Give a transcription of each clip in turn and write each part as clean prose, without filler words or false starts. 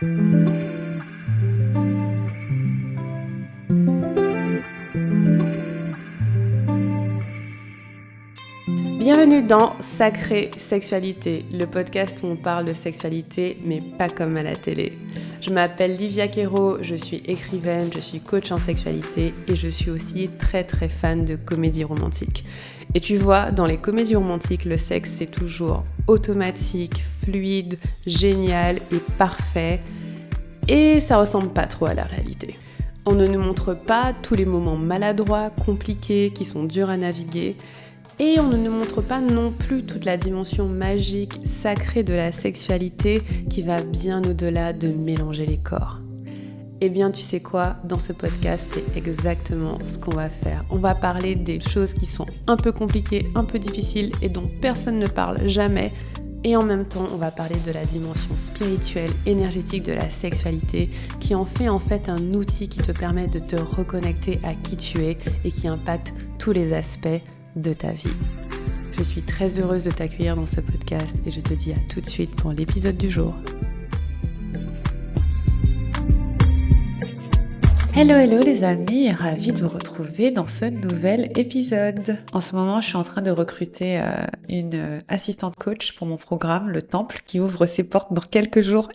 Bienvenue dans Sacrée Sexualité, le podcast où on parle de sexualité, mais pas comme à la télé. Je m'appelle Livia Quero, je suis écrivaine, je suis coach en sexualité et je suis aussi très fan de comédie romantique. Et tu vois, dans les comédies romantiques, le sexe c'est toujours automatique, fluide, génial et parfait. Et ça ressemble pas trop à la réalité. On ne nous montre pas tous les moments maladroits, compliqués, qui sont durs à naviguer. Et on ne nous montre pas non plus toute la dimension magique, sacrée de la sexualité qui va bien au-delà de mélanger les corps. Eh bien, tu sais quoi, dans ce podcast, c'est exactement ce qu'on va faire. On va parler des choses qui sont un peu compliquées, un peu difficiles et dont personne ne parle jamais. Et en même temps, on va parler de la dimension spirituelle, énergétique de la sexualité qui en fait un outil qui te permet de te reconnecter à qui tu es et qui impacte tous les aspects de ta vie. Je suis très heureuse de t'accueillir dans ce podcast et je te dis à tout de suite pour l'épisode du jour. Hello les amis, ravie de vous retrouver dans ce nouvel épisode. En ce moment, je suis en train de recruter une assistante coach pour mon programme, le Temple, qui ouvre ses portes dans quelques jours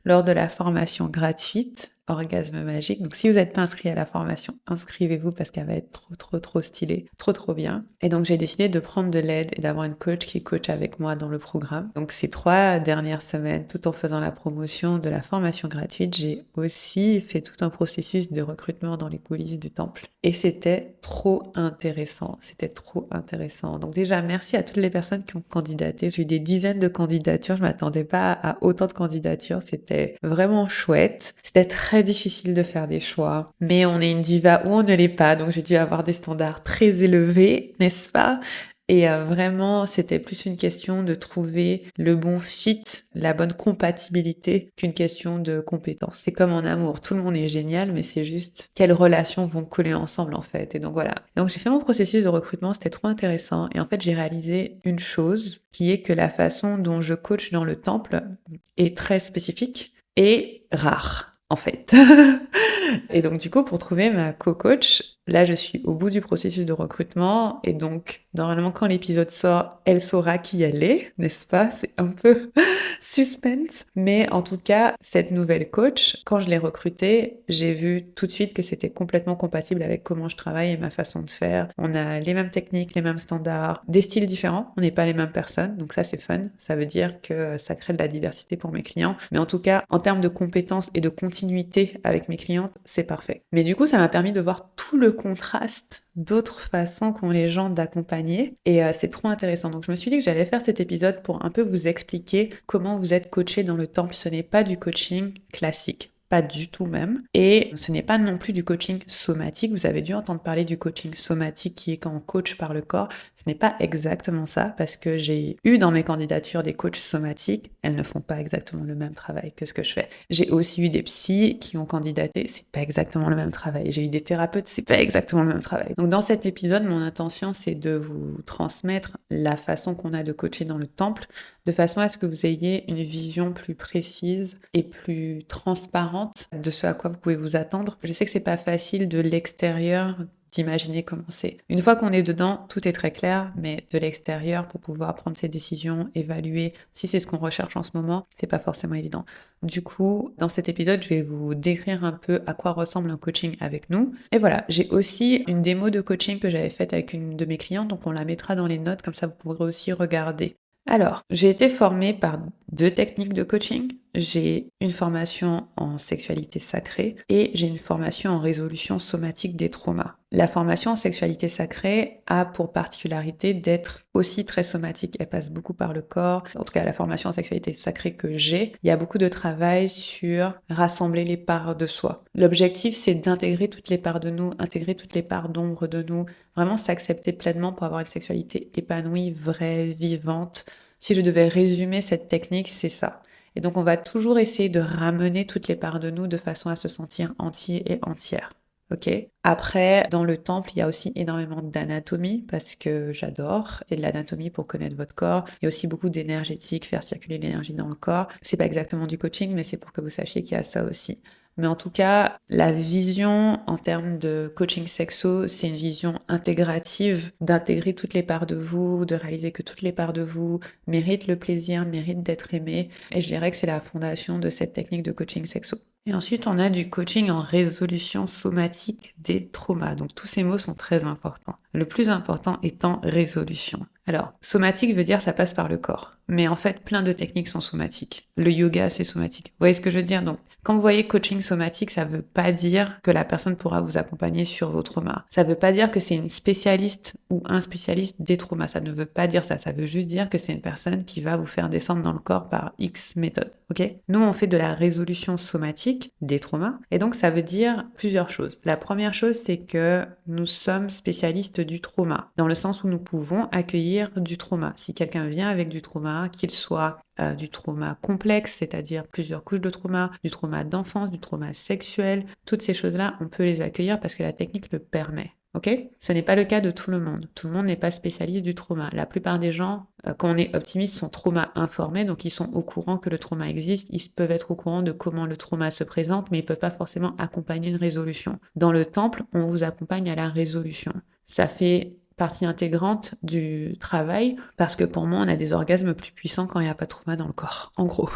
lors de la formation gratuite Orgasme Magique. Donc si vous n'êtes pas inscrit à la formation, inscrivez-vous parce qu'elle va être trop stylée, trop bien. Et donc j'ai décidé de prendre de l'aide et d'avoir une coach qui coach avec moi dans le programme. Donc ces 3 dernières semaines, tout en faisant la promotion de la formation gratuite, j'ai aussi fait tout un processus de recrutement dans les coulisses du Temple. Et c'était trop intéressant. Donc déjà, merci à toutes les personnes qui ont candidaté. J'ai eu des dizaines de candidatures. Je m'attendais pas à autant de candidatures. C'était vraiment chouette. C'était très difficile de faire des choix. Mais on est une diva ou on ne l'est pas. Donc j'ai dû avoir des standards très élevés, n'est-ce pas ? Et vraiment, c'était plus une question de trouver le bon fit, la bonne compatibilité qu'une question de compétence. C'est comme en amour, tout le monde est génial, mais c'est juste quelles relations vont coller ensemble en fait. Et donc voilà. Donc j'ai fait mon processus de recrutement, c'était trop intéressant. Et en fait, j'ai réalisé une chose qui est que la façon dont je coach dans le Temple est très spécifique et rare. En fait. Et donc du coup, pour trouver ma co-coach, là je suis au bout du processus de recrutement et donc normalement quand l'épisode sort, elle saura qui elle est, n'est-ce pas ? C'est un peu suspense. Mais en tout cas, cette nouvelle coach, quand je l'ai recrutée, j'ai vu tout de suite que c'était complètement compatible avec comment je travaille et ma façon de faire. On a les mêmes techniques, les mêmes standards, des styles différents, on n'est pas les mêmes personnes, donc ça c'est fun. Ça veut dire que ça crée de la diversité pour mes clients. Mais en tout cas, en termes de compétences et de continuité avec mes clientes, c'est parfait. Mais du coup, ça m'a permis de voir tout le contraste d'autres façons qu'ont les gens d'accompagner et c'est trop intéressant. Donc je me suis dit que j'allais faire cet épisode pour un peu vous expliquer comment vous êtes coaché dans le Temple. Ce n'est pas du coaching classique. Pas du tout même. Et ce n'est pas non plus du coaching somatique. Vous avez dû entendre parler du coaching somatique qui est quand on coach par le corps. Ce n'est pas exactement ça parce que j'ai eu dans mes candidatures des coachs somatiques. Elles ne font pas exactement le même travail que ce que je fais. J'ai aussi eu des psys qui ont candidaté. C'est pas exactement le même travail. J'ai eu des thérapeutes. C'est pas exactement le même travail. Donc dans cet épisode, mon intention c'est de vous transmettre la façon qu'on a de coacher dans le Temple de façon à ce que vous ayez une vision plus précise et plus transparente de ce à quoi vous pouvez vous attendre. Je sais que c'est pas facile de l'extérieur d'imaginer comment c'est. Une fois qu'on est dedans, tout est très clair, mais de l'extérieur, pour pouvoir prendre ses décisions, évaluer si c'est ce qu'on recherche en ce moment, c'est pas forcément évident. Du coup, dans cet épisode, je vais vous décrire un peu à quoi ressemble un coaching avec nous. Et voilà, j'ai aussi une démo de coaching que j'avais faite avec une de mes clientes, donc on la mettra dans les notes, comme ça vous pourrez aussi regarder. Alors, j'ai été formée par 2 techniques de coaching. J'ai une formation en sexualité sacrée et j'ai une formation en résolution somatique des traumas. La formation en sexualité sacrée a pour particularité d'être aussi très somatique. Elle passe beaucoup par le corps. En tout cas, la formation en sexualité sacrée que j'ai, il y a beaucoup de travail sur rassembler les parts de soi. L'objectif, c'est d'intégrer toutes les parts de nous, intégrer toutes les parts d'ombre de nous, vraiment s'accepter pleinement pour avoir une sexualité épanouie, vraie, vivante. Si je devais résumer cette technique, c'est ça. Et donc, on va toujours essayer de ramener toutes les parts de nous de façon à se sentir entier et entière. Ok. Après, dans le temple, il y a aussi énormément d'anatomie parce que j'adore. C'est de l'anatomie pour connaître votre corps. Il y a aussi beaucoup d'énergétique, faire circuler l'énergie dans le corps. C'est pas exactement du coaching, mais c'est pour que vous sachiez qu'il y a ça aussi. Mais en tout cas, la vision en termes de coaching sexo, c'est une vision intégrative, d'intégrer toutes les parts de vous, de réaliser que toutes les parts de vous méritent le plaisir, méritent d'être aimées. Et je dirais que c'est la fondation de cette technique de coaching sexo. Et ensuite, on a du coaching en résolution somatique des traumas. Donc, tous ces mots sont très importants. Le plus important étant résolution. Alors, somatique veut dire ça passe par le corps. Mais en fait, plein de techniques sont somatiques. Le yoga, c'est somatique. Vous voyez ce que je veux dire? Donc, quand vous voyez coaching somatique, ça veut pas dire que la personne pourra vous accompagner sur vos traumas. Ça veut pas dire que c'est une spécialiste ou un spécialiste des traumas. Ça ne veut pas dire ça. Ça veut juste dire que c'est une personne qui va vous faire descendre dans le corps par X méthode. Ok? Nous, on fait de la résolution somatique des traumas. Et donc, ça veut dire plusieurs choses. La première chose, c'est que nous sommes spécialistes du trauma, dans le sens où nous pouvons accueillir du trauma. Si quelqu'un vient avec du trauma, qu'il soit du trauma complexe, c'est-à-dire plusieurs couches de trauma, du trauma d'enfance, du trauma sexuel, toutes ces choses-là, on peut les accueillir parce que la technique le permet. Ok? Ce n'est pas le cas de tout le monde. Tout le monde n'est pas spécialiste du trauma. La plupart des gens, quand on est optimiste, sont trauma informés, donc ils sont au courant que le trauma existe, ils peuvent être au courant de comment le trauma se présente, mais ils ne peuvent pas forcément accompagner une résolution. Dans le temple, on vous accompagne à la résolution. Ça fait partie intégrante du travail, parce que pour moi, on a des orgasmes plus puissants quand il n'y a pas de trauma dans le corps, en gros.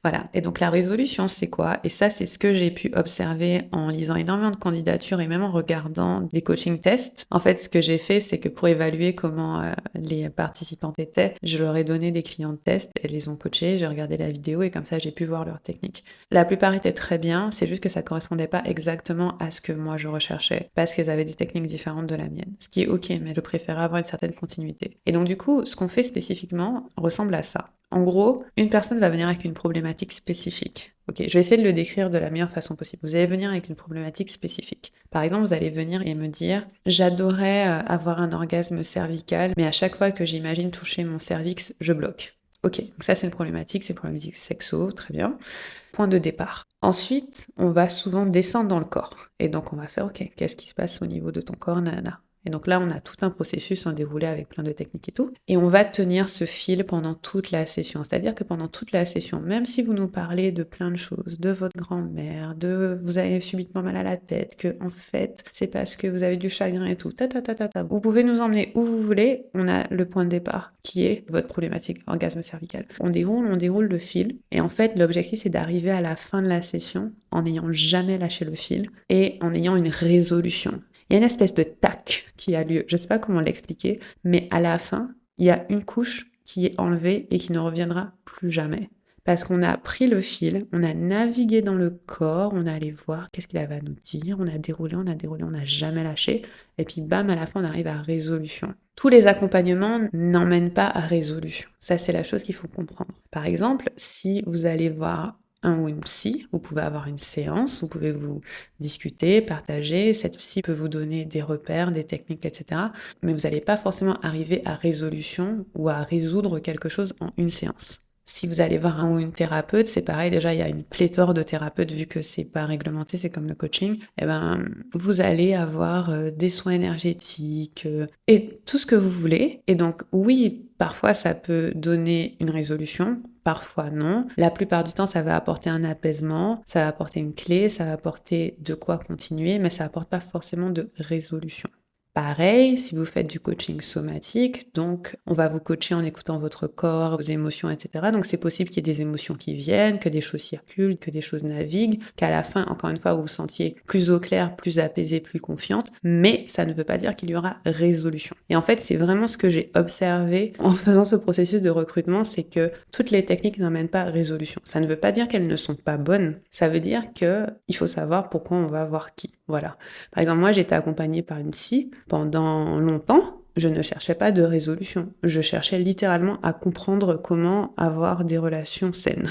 Voilà. Et donc la résolution, c'est quoi? Et ça, c'est ce que j'ai pu observer en lisant énormément de candidatures et même en regardant des coaching tests. En fait, ce que j'ai fait, c'est que pour évaluer comment les participantes étaient, je leur ai donné des clients de test, elles les ont coachées, j'ai regardé la vidéo et comme ça, j'ai pu voir leur technique. La plupart étaient très bien, c'est juste que ça correspondait pas exactement à ce que moi je recherchais, parce qu'elles avaient des techniques différentes de la mienne. Ce qui est ok, mais je préférais avoir une certaine continuité. Et donc du coup, ce qu'on fait spécifiquement ressemble à ça. En gros, une personne va venir avec une problématique spécifique. Ok, je vais essayer de le décrire de la meilleure façon possible. Vous allez venir avec une problématique spécifique. Par exemple, vous allez venir et me dire « J'adorais avoir un orgasme cervical, mais à chaque fois que j'imagine toucher mon cervix, je bloque. » Ok, donc ça c'est une problématique sexo, très bien. Point de départ. Ensuite, on va souvent descendre dans le corps. Et donc on va faire « Ok, qu'est-ce qui se passe au niveau de ton corps, nanana ?» Et donc là, on a tout un processus en déroulé avec plein de techniques et tout. Et on va tenir ce fil pendant toute la session. C'est-à-dire que pendant toute la session, même si vous nous parlez de plein de choses, de votre grand-mère, de vous avez subitement mal à la tête, que en fait, c'est parce que vous avez du chagrin et tout, vous pouvez nous emmener où vous voulez. On a le point de départ qui est votre problématique orgasme cervical. On déroule le fil. Et en fait, l'objectif, c'est d'arriver à la fin de la session en n'ayant jamais lâché le fil et en ayant une résolution. Il y a une espèce de tac qui a lieu. Je ne sais pas comment l'expliquer, mais à la fin, il y a une couche qui est enlevée et qui ne reviendra plus jamais. Parce qu'on a pris le fil, on a navigué dans le corps, on est allé voir qu'est-ce qu'il avait à nous dire, on a déroulé, on n'a jamais lâché. Et puis bam, à la fin, on arrive à résolution. Tous les accompagnements n'emmènent pas à résolution. Ça, c'est la chose qu'il faut comprendre. Par exemple, si vous allez voir un ou une psy, vous pouvez avoir une séance, vous pouvez vous discuter, partager, cette psy peut vous donner des repères, des techniques, etc. Mais vous n'allez pas forcément arriver à résolution ou à résoudre quelque chose en une séance. Si vous allez voir un ou une thérapeute, c'est pareil, déjà il y a une pléthore de thérapeutes vu que c'est pas réglementé, c'est comme le coaching, et vous allez avoir des soins énergétiques et tout ce que vous voulez. Et donc oui, parfois ça peut donner une résolution, parfois non. La plupart du temps, ça va apporter un apaisement, ça va apporter une clé, ça va apporter de quoi continuer, mais ça apporte pas forcément de résolution. Pareil, si vous faites du coaching somatique, donc on va vous coacher en écoutant votre corps, vos émotions, etc. Donc c'est possible qu'il y ait des émotions qui viennent, que des choses circulent, que des choses naviguent, qu'à la fin, encore une fois, vous vous sentiez plus au clair, plus apaisé, plus confiante, mais ça ne veut pas dire qu'il y aura résolution. Et en fait, c'est vraiment ce que j'ai observé en faisant ce processus de recrutement, c'est que toutes les techniques n'emmènent pas résolution. Ça ne veut pas dire qu'elles ne sont pas bonnes, ça veut dire qu'il faut savoir pourquoi on va voir qui. Voilà. Par exemple, moi, j'ai été accompagnée par une psy pendant longtemps. je ne cherchais pas de résolution. Je cherchais littéralement à comprendre comment avoir des relations saines.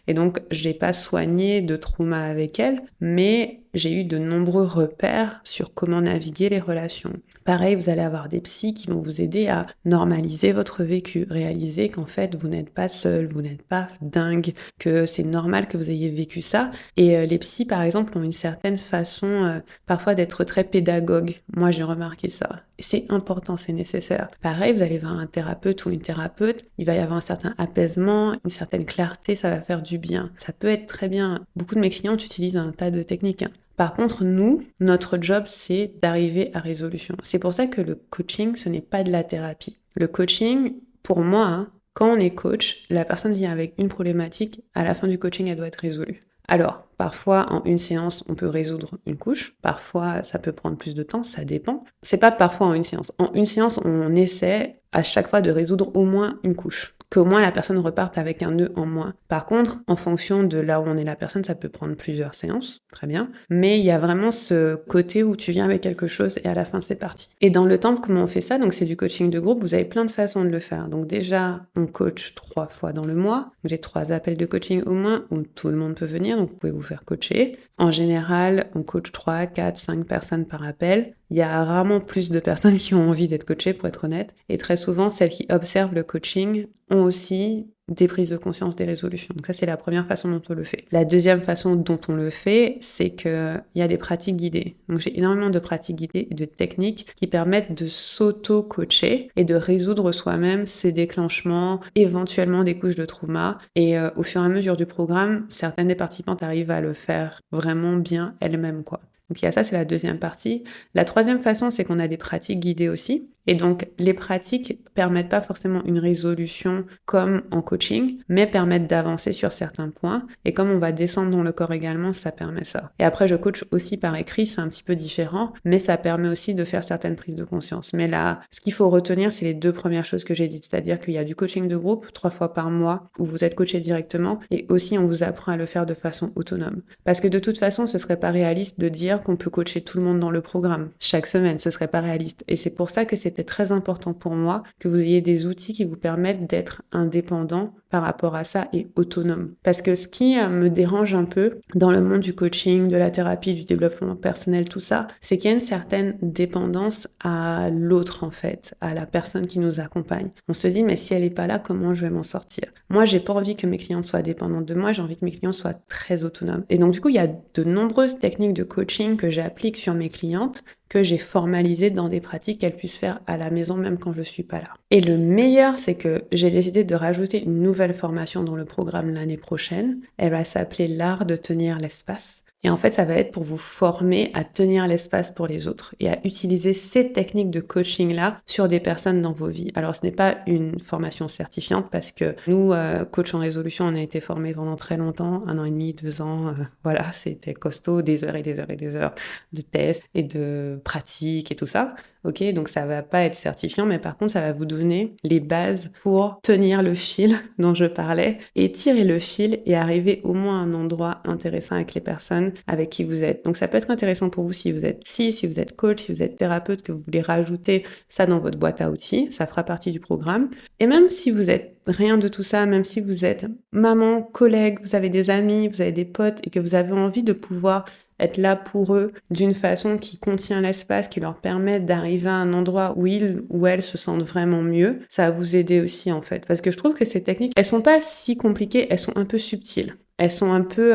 Et donc, je n'ai pas soigné de trauma avec elle, mais j'ai eu de nombreux repères sur comment naviguer les relations. Pareil, vous allez avoir des psys qui vont vous aider à normaliser votre vécu, réaliser qu'en fait, vous n'êtes pas seul, vous n'êtes pas dingue, que c'est normal que vous ayez vécu ça. Et les psys, par exemple, ont une certaine façon parfois d'être très pédagogues. Moi, j'ai remarqué ça. Et c'est important, c'est nécessaire. Pareil, vous allez voir un thérapeute ou une thérapeute, il va y avoir un certain apaisement, une certaine clarté, ça va faire du bien. Ça peut être très bien. Beaucoup de mes clients utilisent un tas de techniques. Par contre, nous, notre job, c'est d'arriver à résolution. C'est pour ça que le coaching, ce n'est pas de la thérapie. Le coaching, pour moi, quand on est coach, la personne vient avec une problématique, à la fin du coaching, elle doit être résolue. Alors, parfois, en une séance, on peut résoudre une couche. Parfois, ça peut prendre plus de temps, ça dépend. C'est pas parfois en une séance. En une séance, on essaie à chaque fois de résoudre au moins une couche. Qu'au moins la personne reparte avec un nœud en moins. Par contre, en fonction de là où on est la personne, ça peut prendre plusieurs séances, très bien. Mais il y a vraiment ce côté où tu viens avec quelque chose et à la fin, c'est parti. Et dans le temple, comment on fait ça? Donc, c'est du coaching de groupe. Vous avez plein de façons de le faire. Donc, déjà, on coach 3 fois dans le mois. J'ai 3 appels de coaching au moins où tout le monde peut venir. Donc, vous pouvez vous faire coacher. En général, on coach 3, 4, 5 personnes par appel. Il y a rarement plus de personnes qui ont envie d'être coachées, pour être honnête. Et très souvent, celles qui observent le coaching ont aussi des prises de conscience, des résolutions. Donc ça, c'est la première façon dont on le fait. La deuxième façon dont on le fait, c'est qu'il y a des pratiques guidées. Donc j'ai énormément de pratiques guidées et de techniques qui permettent de s'auto-coacher et de résoudre soi-même ces déclenchements, éventuellement des couches de trauma. Et au fur et à mesure du programme, certaines des participantes arrivent à le faire vraiment bien elles-mêmes, quoi. Donc il y a ça, c'est la deuxième partie. La troisième façon, c'est qu'on a des pratiques guidées aussi. Et donc, les pratiques permettent pas forcément une résolution comme en coaching, mais permettent d'avancer sur certains points. Et comme on va descendre dans le corps également, ça permet ça. Et après, je coach aussi par écrit, c'est un petit peu différent, mais ça permet aussi de faire certaines prises de conscience. Mais là, ce qu'il faut retenir, c'est les 2 premières choses que j'ai dites. C'est-à-dire qu'il y a du coaching de groupe 3 fois par mois où vous êtes coaché directement et aussi on vous apprend à le faire de façon autonome. Parce que de toute façon, ce serait pas réaliste de dire qu'on peut coacher tout le monde dans le programme chaque semaine. Ce serait pas réaliste. Et c'est pour ça que c'était très important pour moi que vous ayez des outils qui vous permettent d'être indépendant par rapport à ça et autonome. Parce que ce qui me dérange un peu dans le monde du coaching, de la thérapie, du développement personnel, tout ça, c'est qu'il y a une certaine dépendance à l'autre en fait, à la personne qui nous accompagne. On se dit mais si elle est pas là, comment je vais m'en sortir? Moi, j'ai pas envie que mes clients soient dépendants de moi, j'ai envie que mes clients soient très autonomes. Et donc du coup, il y a de nombreuses techniques de coaching que j'applique sur mes clientes que j'ai formalisé dans des pratiques qu'elles puissent faire à la maison même quand je suis pas là. Et le meilleur, c'est que j'ai décidé de rajouter une nouvelle formation dans le programme l'année prochaine. Elle va s'appeler l'art de tenir l'espace. Et en fait, ça va être pour vous former à tenir l'espace pour les autres et à utiliser ces techniques de coaching-là sur des personnes dans vos vies. Alors, ce n'est pas une formation certifiante parce que nous, coach en résolution, on a été formés pendant très longtemps, 1 an et demi, 2 ans. Voilà, c'était costaud, des heures et des heures et des heures de tests et de pratiques et tout ça. Ok, donc ça va pas être certifiant, mais par contre, ça va vous donner les bases pour tenir le fil dont je parlais et tirer le fil et arriver au moins à un endroit intéressant avec les personnes avec qui vous êtes. Donc ça peut être intéressant pour vous si vous êtes psy, si vous êtes coach, si vous êtes thérapeute, que vous voulez rajouter ça dans votre boîte à outils, ça fera partie du programme. Et même si vous êtes rien de tout ça, même si vous êtes maman, collègue, vous avez des amis, vous avez des potes et que vous avez envie de pouvoir être là pour eux d'une façon qui contient l'espace, qui leur permet d'arriver à un endroit où ils ou elles se sentent vraiment mieux, ça va vous aider aussi en fait. Parce que je trouve que ces techniques, elles sont pas si compliquées, elles sont un peu subtiles. Elles sont un peu,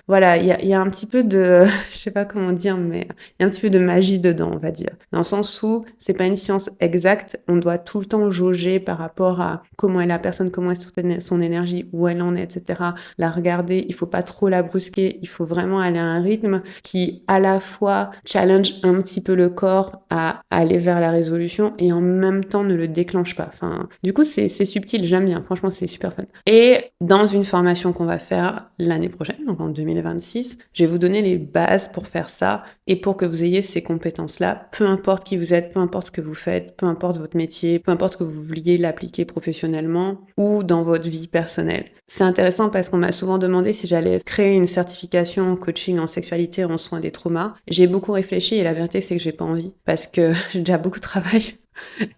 voilà, il y a un petit peu de, je sais pas comment dire, mais il y a un petit peu de magie dedans, on va dire. Dans le sens où c'est pas une science exacte, on doit tout le temps jauger par rapport à comment est la personne, comment est son énergie, où elle en est, etc. La regarder, il faut pas trop la brusquer, il faut vraiment aller à un rythme qui, à la fois, challenge un petit peu le corps à aller vers la résolution et en même temps ne le déclenche pas. Enfin, du coup, c'est subtil, j'aime bien, franchement, c'est super fun. Et dans une formation qu'on va faire l'année prochaine, donc en 2026, je vais vous donner les bases pour faire ça et pour que vous ayez ces compétences-là, peu importe qui vous êtes, peu importe ce que vous faites, peu importe votre métier, peu importe que vous vouliez l'appliquer professionnellement ou dans votre vie personnelle. C'est intéressant parce qu'on m'a souvent demandé si j'allais créer une certification en coaching en sexualité en soins des traumas. J'ai beaucoup réfléchi et la vérité c'est que j'ai pas envie parce que j'ai déjà beaucoup de travail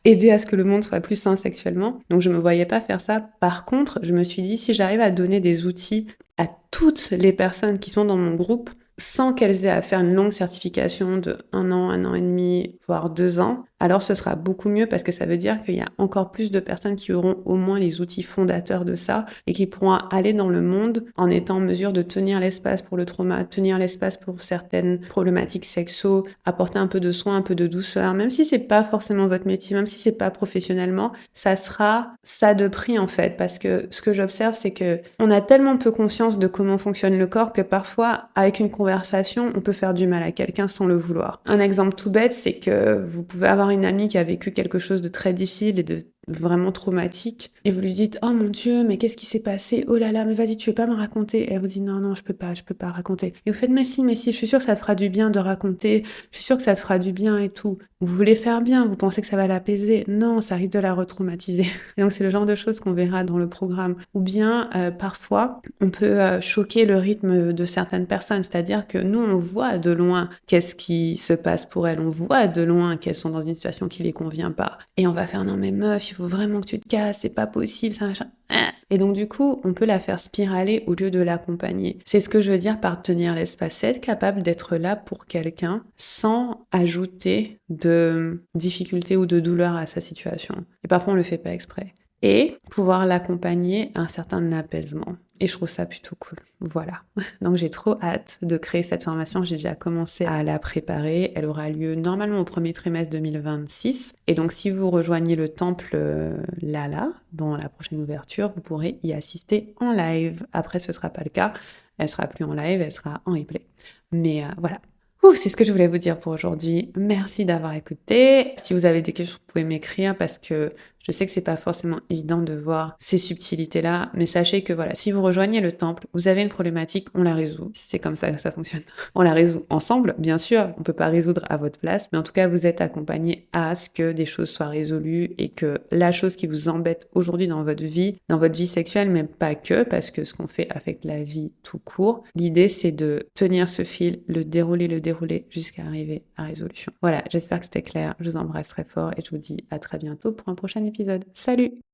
aider à ce que le monde soit plus sain sexuellement. Donc je me voyais pas faire ça. Par contre, je me suis dit, si j'arrive à donner des outils à toutes les personnes qui sont dans mon groupe, sans qu'elles aient à faire une longue certification de 1 an et demi, voire 2 ans, alors ce sera beaucoup mieux parce que ça veut dire qu'il y a encore plus de personnes qui auront au moins les outils fondateurs de ça et qui pourront aller dans le monde en étant en mesure de tenir l'espace pour le trauma, tenir l'espace pour certaines problématiques sexo, apporter un peu de soin, un peu de douceur, même si c'est pas forcément votre métier, même si c'est pas professionnellement, ça sera ça de prix en fait, parce que ce que j'observe, c'est que on a tellement peu conscience de comment fonctionne le corps que parfois, avec une conversation, on peut faire du mal à quelqu'un sans le vouloir. Un exemple tout bête, c'est que vous pouvez avoir une amie qui a vécu quelque chose de très difficile et de vraiment traumatique et vous lui dites oh mon Dieu mais qu'est-ce qui s'est passé, oh là là mais vas-y tu veux pas me raconter, et elle vous dit non je peux pas raconter, et vous faites mais si je suis sûre que ça te fera du bien de raconter, je suis sûre que ça te fera du bien et tout, vous voulez faire bien, vous pensez que ça va l'apaiser, non ça risque de la retraumatiser. Et donc c'est le genre de choses qu'on verra dans le programme. Ou bien parfois on peut choquer le rythme de certaines personnes, c'est-à-dire que nous on voit de loin qu'est-ce qui se passe pour elles, on voit de loin qu'elles sont dans une situation qui les convient pas, et on va faire non mais meuf il faut vraiment que tu te casses, c'est pas possible, ça machin. Et donc du coup, on peut la faire spiraler au lieu de l'accompagner. C'est ce que je veux dire par tenir l'espace, c'est être capable d'être là pour quelqu'un sans ajouter de difficulté ou de douleur à sa situation. Et parfois, on le fait pas exprès. Et pouvoir l'accompagner à un certain apaisement. Et je trouve ça plutôt cool. Voilà. Donc j'ai trop hâte de créer cette formation. J'ai déjà commencé à la préparer. Elle aura lieu normalement au premier trimestre 2026. Et donc si vous rejoignez le temple Lala dans la prochaine ouverture, vous pourrez y assister en live. Après, ce sera pas le cas. Elle sera plus en live, elle sera en replay. Mais voilà. C'est ce que je voulais vous dire pour aujourd'hui. Merci d'avoir écouté. Si vous avez des questions, vous pouvez m'écrire parce que je sais que c'est pas forcément évident de voir ces subtilités-là, mais sachez que voilà, si vous rejoignez le temple, vous avez une problématique, on la résout. C'est comme ça que ça fonctionne. On la résout ensemble, bien sûr. On peut pas résoudre à votre place, mais en tout cas, vous êtes accompagné à ce que des choses soient résolues et que la chose qui vous embête aujourd'hui dans votre vie sexuelle, mais pas que, parce que ce qu'on fait affecte la vie tout court. L'idée, c'est de tenir ce fil, le dérouler jusqu'à arriver à résolution. Voilà, j'espère que c'était clair. Je vous embrasse très fort et je vous dis à très bientôt pour un prochain épisode. Salut!